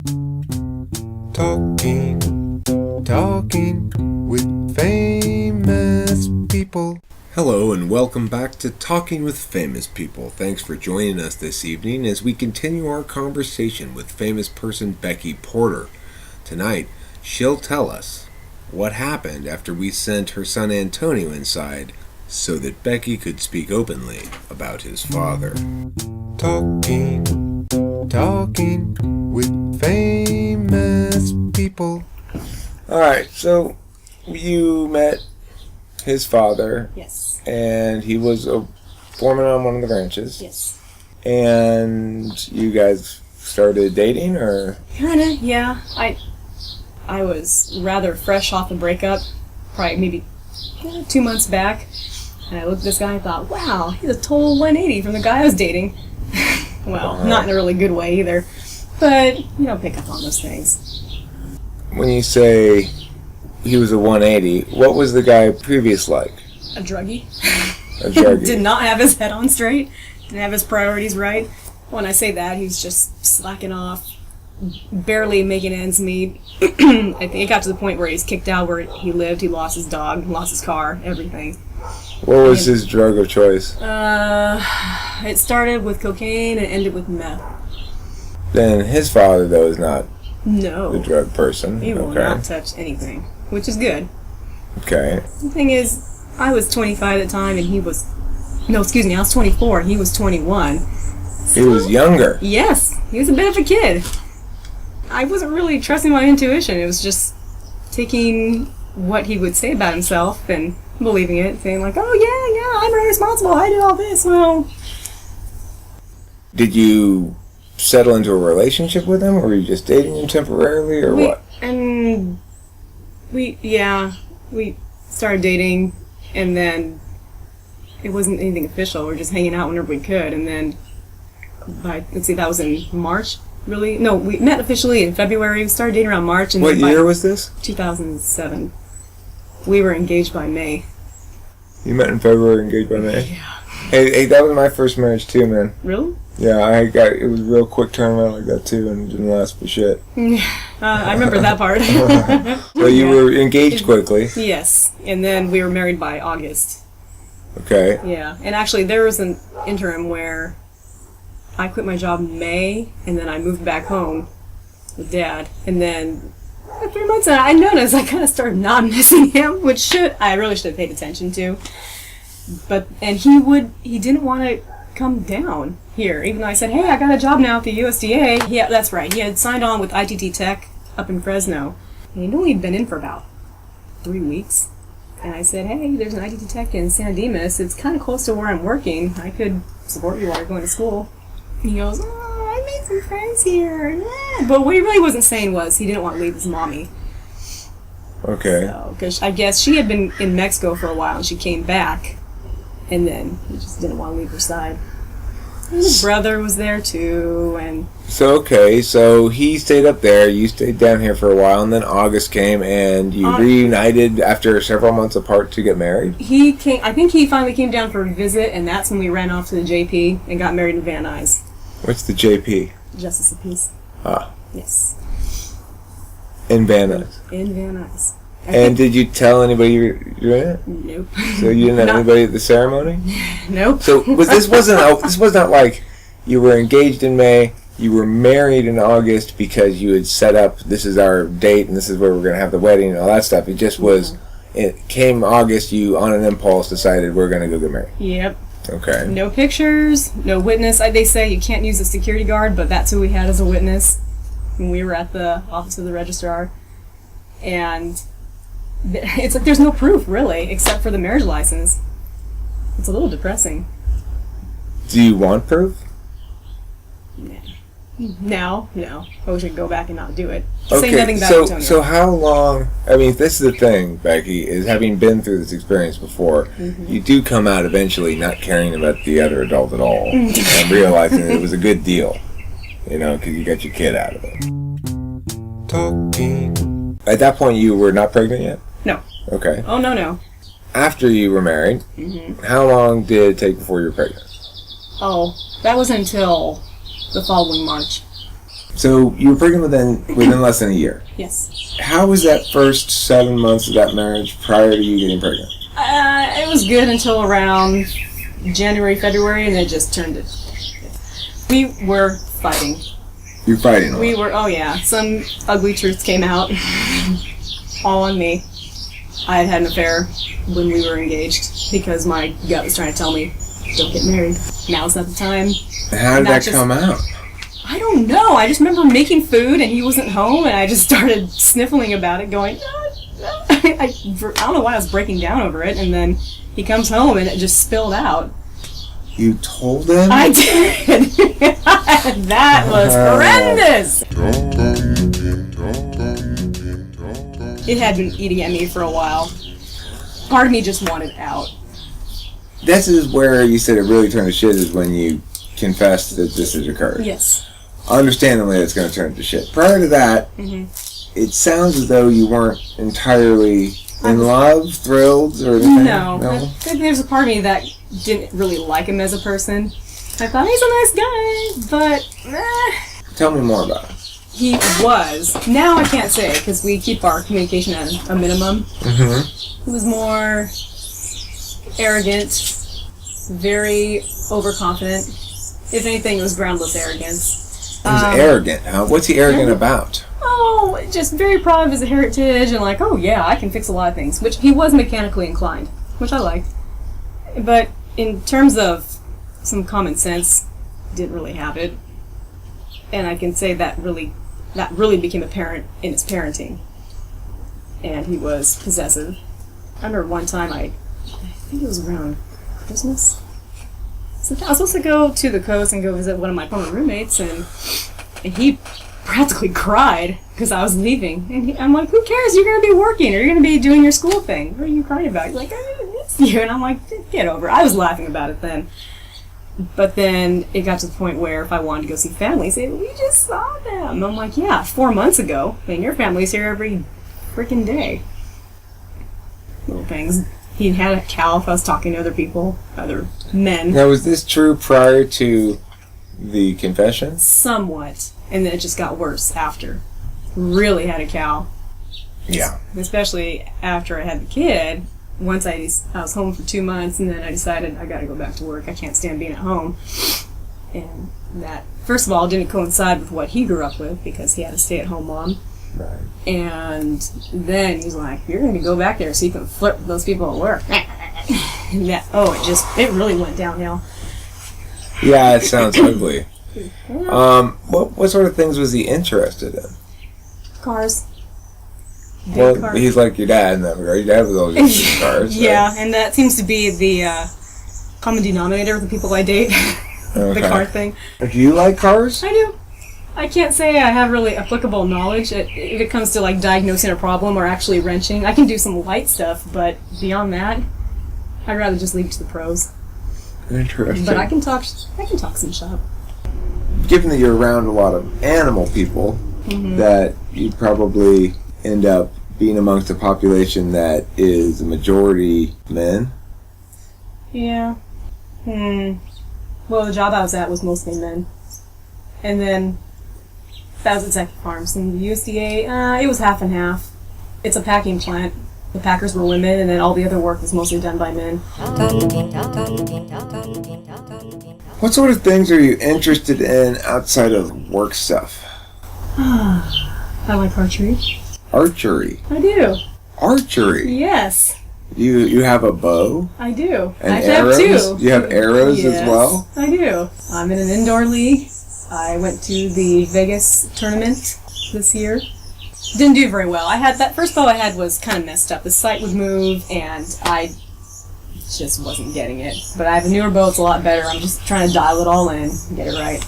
Talking with famous people. Hello and welcome back to Talking with Famous People. Thanks for joining us this evening as we continue our conversation with famous person Becky Porter. Tonight, she'll tell us what happened after we sent her son Antonio inside so that Becky could speak openly about his father. Talking with famous people. Alright, so you met his father. Yes. And he was a foreman on one of the ranches. Yes. And you guys started dating, or? Kinda, yeah. I was rather fresh off the breakup, probably maybe 2 months back. And I looked at this guy and thought, wow, he's a total 180 from the guy I was dating. Well, not in a really good way either. But you don't pick up on those things. When you say he was a 180, what was the guy previous like? A druggie. A druggie. Did not have his head on straight. Didn't have his priorities right. When I say that, he's just slacking off, barely making ends meet. I think it got to the point where he's kicked out where he lived. He lost his dog, lost his car, everything. What was his drug of choice? It started with cocaine and ended with meth. Then his father, though, is not the drug person. He will not touch anything, which is good. Okay. The thing is, I was 25 at the time, and I was 24, and he was 21. He was younger. Yes, he was a bit of a kid. I wasn't really trusting my intuition. It was just taking what he would say about himself and believing it, saying like, oh yeah, I'm very responsible, I did all this. Well, did you settle into a relationship with him, or were you just dating him temporarily, or what? And we started dating, and then it wasn't anything official. We were just hanging out whenever we could, and then that was in March. Really? No, we met officially in February. We started dating around March. And what year was this? 2007. We were engaged by May. You met in February, engaged by May? Yeah. Hey, that was my first marriage too, man. Really? Yeah, it was a real quick turnaround like that too, and it didn't last for shit. I remember that part. So you were engaged quickly? Yes, and then we were married by August. Okay. Yeah, and actually there was an interim where I quit my job in May, and then I moved back home with Dad, and then 3 months in, I noticed I kind of started not missing him, which I really should have paid attention to. And he didn't want to come down here, even though I said, hey, I got a job now at the USDA. Yeah, that's right. He had signed on with ITT Tech up in Fresno. And he'd only been in for about 3 weeks. And I said, hey, there's an ITT Tech in San Dimas. It's kind of close to where I'm working. I could support you while you're going to school. And he goes, oh, I made some friends here. Yeah. But what he really wasn't saying was he didn't want to leave his mommy. Okay. Because I guess she had been in Mexico for a while, and she came back. And then he just didn't want to leave her side. And his brother was there too, and... So he stayed up there, you stayed down here for a while, and then August came, and you reunited after several months apart to get married? I think he finally came down for a visit, and that's when we ran off to the JP and got married in Van Nuys. What's the JP? Justice of Peace. Ah. Yes. In Van Nuys? In Van Nuys. And did you tell anybody you were doing it? Nope. So you didn't have anybody at the ceremony? Nope. So this was not like you were engaged in May, you were married in August because you had set up, this is our date and this is where we're going to have the wedding and all that stuff. It just was, it came August, you on an impulse decided we're going to go get married. Yep. Okay. No pictures, no witness. They say you can't use a security guard, but that's who we had as a witness when we were at the office of the registrar. And it's like there's no proof, really, except for the marriage license. It's a little depressing. Do you want proof? No. I wish I could go back and not do it. Okay, Say nothing about Antonio. So how long, I mean, this is the thing, Becky, is having been through this experience before, you do come out eventually not caring about the other adult at all, and realizing that it was a good deal, because you got your kid out of it. Talking. At that point, you were not pregnant yet? No. Okay. Oh, no. After you were married, how long did it take before you were pregnant? Oh, that was until the following March. So you were pregnant within less than a year. Yes. How was that first 7 months of that marriage prior to you getting pregnant? It was good until around January, February, and it just turned it. We were fighting. You're fighting a lot. We were, oh yeah. Some ugly truths came out. All on me. I had an affair when we were engaged because my gut was trying to tell me, don't get married. Now's not the time. How did that come out? I don't know. I just remember making food and he wasn't home and I just started sniffling about it going, I don't know why I was breaking down over it, and then he comes home and it just spilled out. You told him? I did. That was horrendous. It had been eating at me for a while. Part of me just wanted out. This is where you said it really turned to shit, is when you confessed that this had occurred. Yes. Understandably, it's going to turn to shit. Prior to that, it sounds as though you weren't entirely in love, thrilled, or anything. No. There's a part of me that didn't really like him as a person. I thought he's a nice guy, but Tell me more about it. He was. Now I can't say, because we keep our communication at a minimum. He was more arrogant, very overconfident. If anything, it was groundless arrogance. He was arrogant, huh? What's he arrogant about? Oh, just very proud of his heritage and like, oh yeah, I can fix a lot of things. Which he was mechanically inclined, which I liked. But in terms of some common sense, didn't really have it. And I can say that really became apparent in his parenting. And he was possessive. I remember one time, I think it was around Christmas. So I was supposed to go to the coast and go visit one of my former roommates, and he practically cried because I was leaving. And I'm like, who cares? You're going to be working, or you're going to be doing your school thing. What are you crying about? He's like, I miss you. And I'm like, get over it. I was laughing about it then. But then it got to the point where if I wanted to go see family, say, we just saw them. I'm like, yeah, 4 months ago. I mean, your family's here every freaking day. Little things. He had a cow if I was talking to other people, other men. Now, was this true prior to the confession? Somewhat. And then it just got worse after. Really had a cow. Yeah. Especially after I had the kid. Once I was home for 2 months, and then I decided I got to go back to work. I can't stand being at home. And that, first of all, didn't coincide with what he grew up with because he had a stay-at-home mom. Right. And then he's like, you're going to go back there so you can flirt with those people at work. And that, it really went downhill. Yeah, it sounds ugly. What sort of things was he interested in? Cars. Well, cars. he's like your dad in that regard. Your dad was always into cars. Yeah, right? and that seems to be the common denominator with the people I date. Okay. The car thing. Do you like cars? I do. I can't say I have really applicable knowledge if it comes to like diagnosing a problem or actually wrenching. I can do some light stuff, but beyond that, I'd rather just leave it to the pros. Interesting. But I can talk some shop. Given that you're around a lot of animal people, that you probably end up being amongst a population that is a majority men. Yeah. Well, the job I was at was mostly men. And then that was at Zeki Farms. And the USDA, it was half and half. It's a packing plant. The packers were women, and then all the other work was mostly done by men. What sort of things are you interested in outside of work stuff? I like archery. Archery? I do. Archery? Yes. You have a bow? I do. And I arrows? have two. Do you have arrows Yes, as well? I do. I'm in an indoor league. I went to the Vegas tournament this year. Didn't do very well. That first bow I had was kind of messed up. The sight would move, and I just wasn't getting it. But I have a newer bow. It's a lot better. I'm just trying to dial it all in and get it right.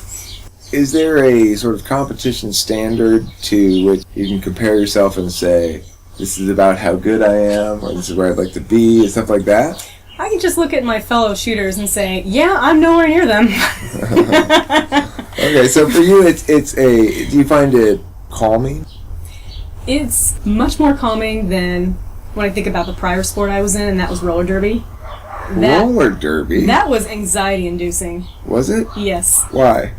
Is there a sort of competition standard to which you can compare yourself and say, this is about how good I am, or this is where I'd like to be, and stuff like that? I can just look at my fellow shooters and say, yeah, I'm nowhere near them. Okay, so for you, do you find it calming? It's much more calming than when I think about the prior sport I was in, and that was roller derby. Roller derby? That was anxiety-inducing. Was it? Yes. Why?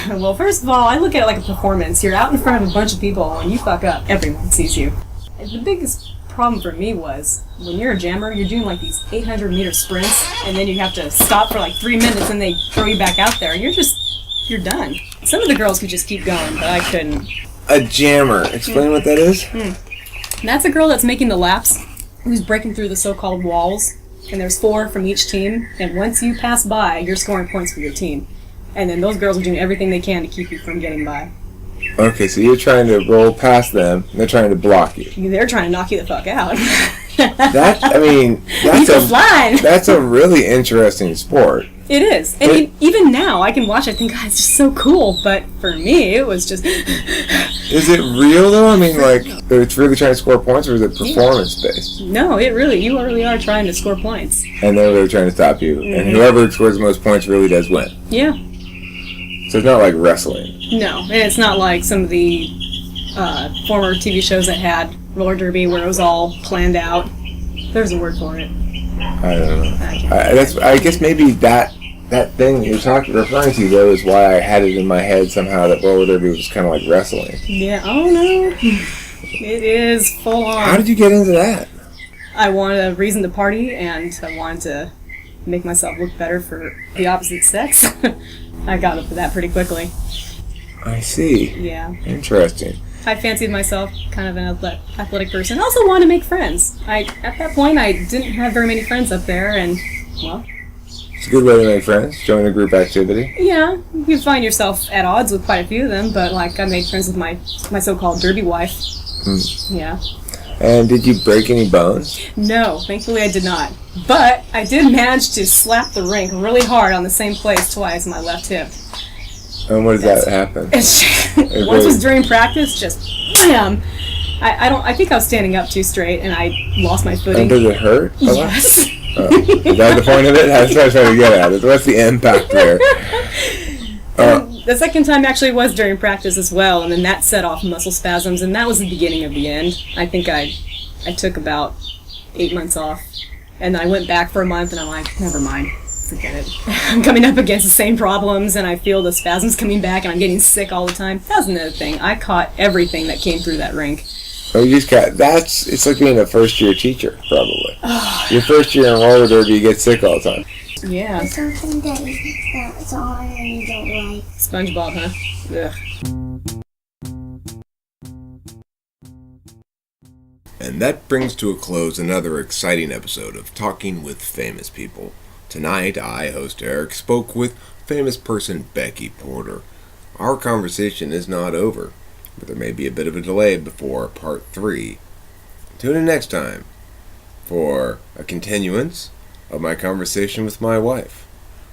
Well, first of all, I look at it like a performance. You're out in front of a bunch of people, and you fuck up. Everyone sees you. The biggest problem for me was, when you're a jammer, you're doing like these 800-meter sprints, and then you have to stop for like 3 minutes, and they throw you back out there, and you're done. Some of the girls could just keep going, but I couldn't. A jammer. Explain what that is. That's a girl that's making the laps, who's breaking through the so-called walls, and there's 4 from each team, and once you pass by, you're scoring points for your team. And then those girls are doing everything they can to keep you from getting by. Okay, so you're trying to roll past them, and they're trying to block you. They're trying to knock you the fuck out. That's a really interesting sport. It is. And even now, I can watch it and think, God, it's just so cool. But for me, it was just... Is it real, though? I mean, like, it's really trying to score points, or is it performance-based? No, you really are trying to score points. And they're really trying to stop you. Mm-hmm. And whoever scores the most points really does win. Yeah. So it's not like wrestling. No, and it's not like some of the former TV shows that had roller derby where it was all planned out. There's a word for it. I don't know. I guess maybe that thing you're referring to, though, is why I had it in my head somehow that roller derby was kind of like wrestling. Yeah. Oh, no. It is full on. How did you get into that? I wanted a reason to party, and I wanted to make myself look better for the opposite sex. I got up to that pretty quickly. I see. Yeah. Interesting. I fancied myself kind of an athletic person. I also wanted to make friends. At that point, I didn't have very many friends up there, and, well... It's a good way to make friends. Join a group activity. Yeah. You find yourself at odds with quite a few of them, but, like, I made friends with my so-called derby wife. Yeah. And did you break any bones? No, thankfully I did not. But I did manage to slap the rink really hard on the same place twice on my left hip. And what does that happen? Once was during practice, just bam! I think I was standing up too straight, and I lost my footing. And does it hurt? Yes. Is that the point of it? That's what I was trying to get at. What's the impact there? The second time actually was during practice as well, and then that set off muscle spasms, and that was the beginning of the end. I think I took about 8 months off, and I went back for a month, and I'm like, never mind, forget it. I'm coming up against the same problems, and I feel the spasms coming back, and I'm getting sick all the time. That was another thing. I caught everything that came through that rink. Oh, you just got... It's like being a first-year teacher, probably. Your first year in roller derby, you get sick all the time. Yeah. There's something that's on and you don't like. SpongeBob, huh? Ugh. And that brings to a close another exciting episode of Talking with Famous People. Tonight, I, host Eric, spoke with famous person Becky Porter. Our conversation is not over, but there may be a bit of a delay before part 3. Tune in next time for a continuance of my conversation with my wife,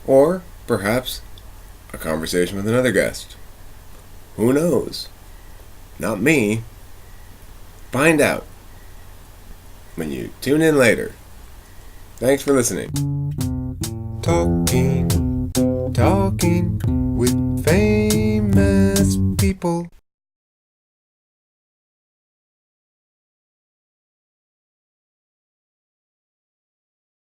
or perhaps a conversation with another guest. Who knows? Not me. Find out when you tune in later. Thanks for listening. Talking with famous people.